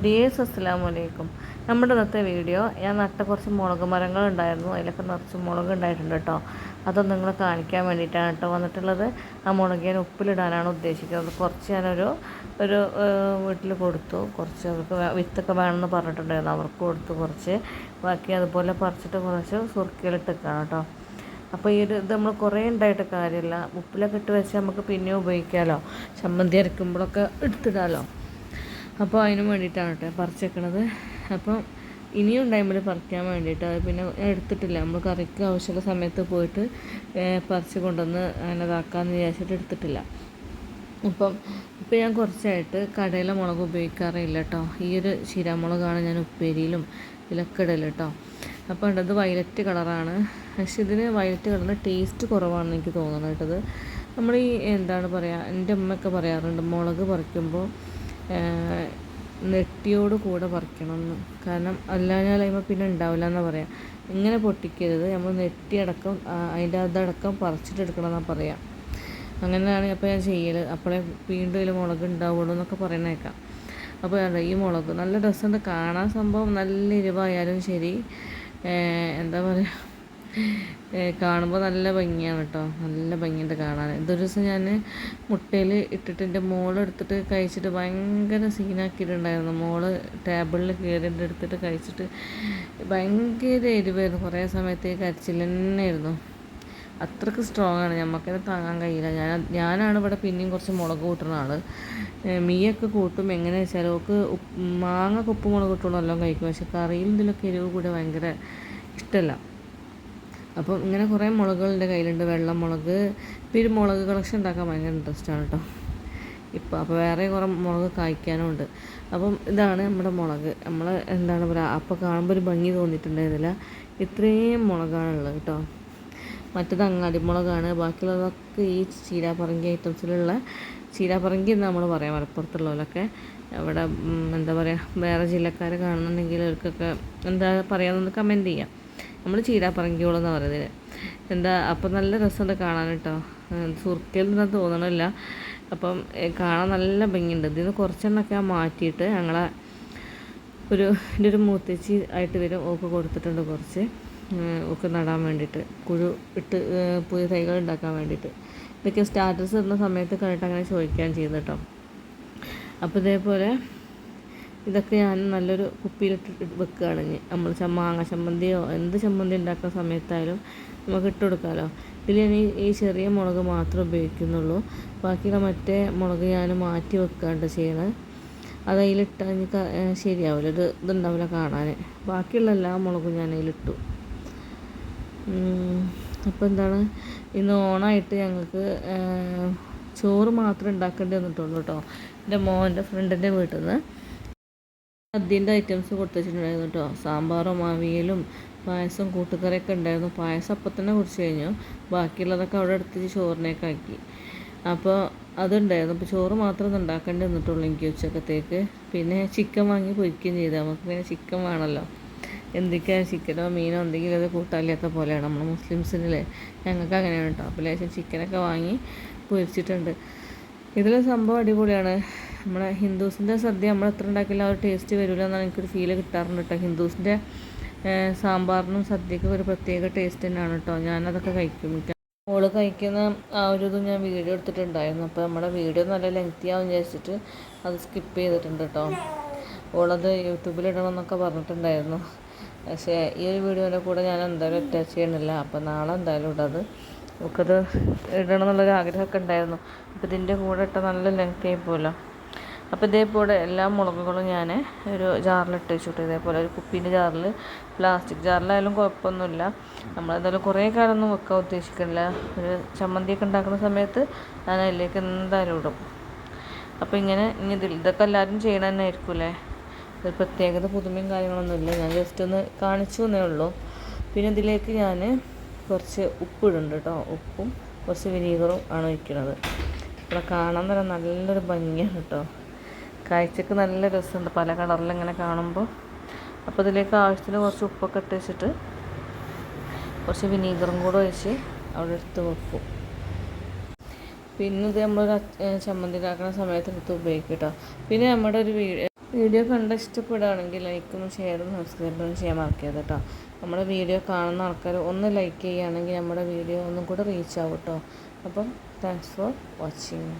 Dears അസ്സലാമു അലൈക്കും. നമ്മുടെ ഇന്നത്തെ വീഡിയോ ഞാൻ നട്ട കുറച്ച് മുളക് മരങ്ങളുണ്ടായിരുന്നു, അതിലൊക്കെ നിറച്ച് മുളക് ഉണ്ടായിട്ടുണ്ട് കേട്ടോ. അതൊന്നും നിങ്ങൾ കാണിക്കാൻ വേണ്ടിയിട്ടാണ് കേട്ടോ വന്നിട്ടുള്ളത്. ആ മുളക് ഞാൻ ഉപ്പിലിടാനാണ് ഉദ്ദേശിക്കുന്നത്. കുറച്ച് ഞാനൊരു വീട്ടിൽ കൊടുത്തു, കുറച്ച് അവർക്ക് വിത്തൊക്കെ വേണമെന്ന് പറഞ്ഞിട്ടുണ്ടായിരുന്നു, അവർക്ക് കൊടുത്തു കുറച്ച്. ബാക്കി അതുപോലെ പറിച്ചിട്ട് കുറച്ച് സുർക്കയിലിട്ടേക്കാണ് കേട്ടോ. അപ്പോൾ ഇത് നമ്മൾ കുറേ ഉണ്ടായിട്ട് കാര്യമില്ല, ഉപ്പിലൊക്കെ ഇട്ട് വെച്ചാൽ നമുക്ക് പിന്നെയും ഉപയോഗിക്കാമല്ലോ, ചമ്മന്തി അരയ്ക്കുമ്പോഴൊക്കെ എടുത്തിടാമല്ലോ. അപ്പോൾ അതിന് വേണ്ടിയിട്ടാണ് കേട്ടോ പറിച്ചേക്കണത്. അപ്പം ഇനിയും ടൈമിൽ പറിക്കാൻ വേണ്ടിയിട്ട് അത് പിന്നെ എടുത്തിട്ടില്ല. നമ്മൾ കറിക്ക് ആവശ്യമുള്ള സമയത്ത് പോയിട്ട് പറിച്ച് കൊണ്ടുവന്ന് അങ്ങനെ ഇതാക്കാമെന്ന് വിചാരിച്ചിട്ട് എടുത്തിട്ടില്ല. ഇപ്പം ഞാൻ കുറച്ചായിട്ട് കടയിലെ മുളക് ഉപയോഗിക്കാറില്ല കേട്ടോ. ഈ ഒരു ചീരാമുളകാണ് ഞാൻ ഉപ്പേരിയിലും ഇതിലൊക്കെ ഇടൽ കേട്ടോ. അപ്പോൾ ഉണ്ടത് വയലറ്റ് കളറാണ്. പക്ഷെ ഇതിന് വയലറ്റ് കളറിന് ടേസ്റ്റ് കുറവാണെന്ന് എനിക്ക് തോന്നുന്നത് കേട്ടത്. നമ്മൾ ഈ എന്താണ് പറയുക, എൻ്റെ അമ്മയൊക്കെ പറയാറുണ്ട് മുളക് പറിക്കുമ്പോൾ നെട്ടിയോട് കൂടെ പറിക്കണം എന്ന്. കാരണം അല്ലാഞ്ഞാൽ കഴിയുമ്പോൾ പിന്നെ ഉണ്ടാവില്ല എന്നാണ് പറയാം. ഇങ്ങനെ പൊട്ടിക്കരുത്, നമ്മൾ നെട്ടിയടക്കം അതിൻ്റെ അതടക്കം പറിച്ചിട്ടെടുക്കണം എന്നാണ് പറയാം. അങ്ങനെയാണ് അപ്പോൾ ഞാൻ ചെയ്യൽ. അപ്പോഴേ വീണ്ടും ഇതിൽ മുളക് ഉണ്ടാവുള്ളൂ എന്നൊക്കെ പറയുന്നേക്കാം. അപ്പോൾ ഈ മുളക് നല്ല രസമുണ്ട് കാണാൻ. സംഭവം നല്ല എരിവായാലും ശരി, എന്താ പറയുക, കാണുമ്പോൾ നല്ല ഭംഗിയാണ് കേട്ടോ. നല്ല ഭംഗിയുണ്ട് കാണാൻ. ഇതൊരു ദിവസം ഞാൻ മുട്ടയിൽ ഇട്ടിട്ട് എൻ്റെ മോളെടുത്തിട്ട് കഴിച്ചിട്ട് ഭയങ്കര സീനാക്കിയിട്ടുണ്ടായിരുന്നു. മോള് ടേബിളിൽ കയറിയിട്ട് എടുത്തിട്ട് കഴിച്ചിട്ട് ഭയങ്കര എരിവായിരുന്നു. കുറേ സമയത്തേക്ക് കരച്ചിൽ തന്നെയായിരുന്നു. അത്രയ്ക്ക് സ്ട്രോങ് ആണ്, നമുക്കത് താങ്ങാൻ കഴിയില്ല. ഞാനാണ് ഇവിടെ പിന്നെയും കുറച്ച് മുളക് കൂട്ടുന്ന ആൾ. മീയൊക്കെ കൂട്ടും. എങ്ങനെ വെച്ചാൽ അവൾക്ക് മാങ്ങ ഉപ്പ് മുളക് കിട്ടുള്ളൂ എല്ലാം കഴിക്കും. പക്ഷെ കറിയിൽ ഇതിലൊക്കെ എരിവ് കൂടെ ഭയങ്കര ഇഷ്ടമല്ല. അപ്പം ഇങ്ങനെ കുറേ മുളകുകൾ എൻ്റെ കയ്യിലുണ്ട്. വെള്ളം മുളക്. ഇപ്പോൾ ഒരു മുളക് കളക്ഷൻ ഉണ്ടാക്കാൻ ഭയങ്കര ഇൻട്രസ്റ്റാണ് കേട്ടോ ഇപ്പോൾ. അപ്പോൾ വേറെ കുറേ മുളക് കായ്ക്കാനും ഉണ്ട്. അപ്പം ഇതാണ് നമ്മുടെ മുളക്. നമ്മൾ എന്താണ് പറയുക, അപ്പോൾ കാണുമ്പോൾ ഒരു ഭംഗി തോന്നിയിട്ടുണ്ടായിരുന്നില്ല. ഇത്രയും മുളകാണുള്ളത് കേട്ടോ. മറ്റേത് അങ്ങാടി മുളകാണ്. ബാക്കിയുള്ളതൊക്കെ ഈ ചീരാപ്പറങ്കി ഐറ്റംസിലുള്ള ചീരാപ്പറങ്കി എന്ന് നമ്മൾ പറയാം മലപ്പുറത്തുള്ളവരൊക്കെ. അവിടെ എന്താ പറയുക, വേറെ ജില്ലക്കാർ കാണുന്നുണ്ടെങ്കിൽ അവർക്കൊക്കെ എന്താ പറയുകയെന്നൊന്ന് കമൻറ്റ് ചെയ്യാം. നമ്മൾ ചീരാപ്പറങ്കികളെന്ന് പറയുന്നത് എന്താ. അപ്പം നല്ല രസമുണ്ട് കാണാൻ കേട്ടോ. സുർക്കയിൽ നിന്നാ തോന്നണില്ല. അപ്പം കാണാൻ നല്ല ഭംഗിയുണ്ട്. ഇതിൽ നിന്ന് കുറച്ചെണ്ണമൊക്കെ മാറ്റിയിട്ട് ഞങ്ങളെ എൻ്റെ ഒരു മൂത്തേച്ചി ആയിട്ട് വരും, ഓക്ക് കൊടുത്തിട്ടുണ്ട് കുറച്ച്. ഒക്കെ നടാൻ വേണ്ടിയിട്ട്, കുരു ഇട്ട് പുതിയ തൈകൾ ഉണ്ടാക്കാൻ വേണ്ടിയിട്ട്. ഇതൊക്കെ സ്റ്റാറ്റസ് ഇടുന്ന സമയത്ത് കണ്ടിട്ട് അങ്ങനെ ചോദിക്കാൻ ചെയ്തു കേട്ടോ. അപ്പോൾ ഇതേപോലെ ഇതൊക്കെ ഞാൻ നല്ലൊരു കുപ്പിയിലിട്ട് വെക്കുകയാണ്. നമ്മൾ മാങ്ങ ചമ്മന്തിയോ എന്ത് ചമ്മന്തി ഉണ്ടാക്കുന്ന സമയത്തായാലും നമുക്ക് ഇട്ട് കൊടുക്കാമല്ലോ. ഇതിൽ ഞാൻ ഈ ചെറിയ മുളക് മാത്രമേ ഉപയോഗിക്കുന്നുള്ളൂ. ബാക്കിയുള്ള മറ്റേ മുളക് ഞാൻ മാറ്റി വെക്കാണ്ട് ചെയ്യണത്. അത് അതിലിട്ടാൽ എനിക്ക് ശരിയാവില്ല, ഇതുണ്ടാവില്ല കാണാൻ. ബാക്കിയുള്ള എല്ലാ മുളകും ഞാൻ അതിലിട്ടു. അപ്പോൾ എന്താണ്, ഇന്ന് ഓണമായിട്ട് ഞങ്ങൾക്ക് ചോറ് മാത്രമേ ഉണ്ടാക്കേണ്ടി വന്നിട്ടുള്ളൂ കേട്ടോ. എൻ്റെ മോൻ്റെ ഫ്രണ്ടിൻ്റെ വീട്ടിൽ നിന്ന് സദ്യൻ്റെ ഐറ്റംസ് കൊടുത്തു വെച്ചിട്ടുണ്ടായിരുന്നു കേട്ടോ. സാമ്പാറും അവിയലും പായസം കൂട്ടുകറിയൊക്കെ ഉണ്ടായിരുന്നു. പായസം അപ്പം തന്നെ കുടിച്ച് കഴിഞ്ഞു. ബാക്കിയുള്ളതൊക്കെ അവിടെ എടുത്ത് ചോറിനേക്ക് ആക്കി. അപ്പോൾ അതുണ്ടായിരുന്നു. അപ്പോൾ ചോറ് മാത്രമേ ഉണ്ടാക്കേണ്ടി വന്നിട്ടുള്ളൂ എനിക്ക് ഉച്ചക്കത്തേക്ക്. പിന്നെ ചിക്കൻ വാങ്ങി പൊരിക്കുകയും ചെയ്തു. നമുക്ക് പിന്നെ ചിക്കൻ വേണമല്ലോ. എന്തൊക്കെയാണ് ചിക്കനോ മീനോ എന്തെങ്കിലും അത് കൂട്ടാനില്ലാത്ത പോലെയാണ് നമ്മൾ മുസ്ലിംസിനല്ലേ, ഞങ്ങൾക്ക് അങ്ങനെയാണ് കേട്ടോ. അപ്പോൾ ലേശം ചിക്കനൊക്കെ വാങ്ങി പൊരിച്ചിട്ടുണ്ട്. ഇതിൽ സംഭവം അടിപൊളിയാണ്. നമ്മളെ ഹിന്ദുസിൻ്റെ സദ്യ നമ്മൾ എത്ര ഉണ്ടാക്കില്ല ആ ഒരു ടേസ്റ്റ് വരില്ല എന്നാണ് എനിക്കൊരു ഫീല് കിട്ടാറുണ്ട് കേട്ടോ. ഹിന്ദുസിൻ്റെ സാമ്പാറിനും സദ്യക്കും ഒരു പ്രത്യേക ടേസ്റ്റ് തന്നെയാണ് കേട്ടോ. ഞാനതൊക്കെ കഴിക്കും. മോള് കഴിക്കുന്ന ആ ഒരു ഇതും ഞാൻ വീഡിയോ എടുത്തിട്ടുണ്ടായിരുന്നു. അപ്പോൾ നമ്മുടെ വീഡിയോ നല്ല ലെങ്തി ആവും വിചാരിച്ചിട്ട് അത് സ്കിപ്പ് ചെയ്തിട്ടുണ്ട് കേട്ടോ. ഓളത് യൂട്യൂബിലിടണം എന്നൊക്കെ പറഞ്ഞിട്ടുണ്ടായിരുന്നു. പക്ഷേ ഈ ഒരു വീഡിയോൻ്റെ കൂടെ ഞാൻ എന്തായാലും അറ്റാച്ച് ചെയ്യണില്ല. അപ്പോൾ നാളെ എന്തായാലും ഇടത് നമുക്കത് ഇടണം എന്നുള്ളൊരു ആഗ്രഹമൊക്കെ ഉണ്ടായിരുന്നു. അപ്പോൾ ഇതിൻ്റെ കൂടെ ഇട്ട നല്ല ലെങ്തി ആയിപ്പോലോ. അപ്പോൾ ഇതേപോലെ എല്ലാ മുളകുകളും ഞാൻ ഒരു ജാറിലിട്ട് വെച്ചിട്ട്, ഇതേപോലെ ഒരു കുപ്പീൻ്റെ ജാറിൽ, പ്ലാസ്റ്റിക് ജാറിലായാലും കുഴപ്പമൊന്നുമില്ല. നമ്മളെന്തായാലും കുറേ കാലമൊന്നും വെക്കാൻ ഉദ്ദേശിക്കുന്നില്ല. ഒരു ചമ്മന്തിയൊക്കെ ഉണ്ടാക്കുന്ന സമയത്ത് ഞാൻ അതിലേക്ക് എന്തായാലും ഇടും. അപ്പോൾ ഇങ്ങനെ ഇതൊക്കെ എല്ലാവരും ചെയ്യണം തന്നെ ആയിരിക്കുമല്ലേ. ഒരു പ്രത്യേകത പുതുമയും കാര്യങ്ങളൊന്നുമില്ല, ഞാൻ ജസ്റ്റ് ഒന്ന് കാണിച്ചു എന്നേ ഉള്ളൂ. പിന്നെ ഇതിലേക്ക് ഞാൻ കുറച്ച് ഉപ്പ് ഇടുന്നുണ്ട് കേട്ടോ. ഉപ്പും കുറച്ച് വിനീഗറും ആണ് ഒഴിക്കുന്നത്. ഇവിടെ കാണാൻ തന്നെ നല്ലൊരു ഭംഗിയാണ് കേട്ടോ. കാഴ്ചക്ക് നല്ല രസമുണ്ട് പല കളറിലിങ്ങനെ കാണുമ്പോൾ. അപ്പോൾ ഇതിലേക്ക് ആവശ്യത്തിന് കുറച്ച് ഉപ്പൊക്കെ ഇട്ട് വെച്ചിട്ട് കുറച്ച് വിനീഗറും കൂടെ ഒഴിച്ച് അവിടെ എടുത്ത് വെക്കും. പിന്നെ ഇത് നമ്മളൊരു ചമ്മന്തി ഉണ്ടാക്കുന്ന സമയത്ത് എടുത്ത് ഉപയോഗിക്കും കേട്ടോ. പിന്നെ നമ്മുടെ ഒരു വീഡിയോ കണ്ട് ഇഷ്ടപ്പെടുകയാണെങ്കിൽ ലൈക്കും ഷെയറും സബ്സ്ക്രൈബും ചെയ്യാൻ മറക്കരുത് കേട്ടോ. നമ്മുടെ വീഡിയോ കാണുന്ന ആൾക്കാർ ഒന്ന് ലൈക്ക് ചെയ്യുകയാണെങ്കിൽ നമ്മുടെ വീഡിയോ ഒന്നും കൂടെ റീച്ച് ആവും കേട്ടോ. അപ്പം താങ്ക്സ് ഫോർ വാച്ചിങ്.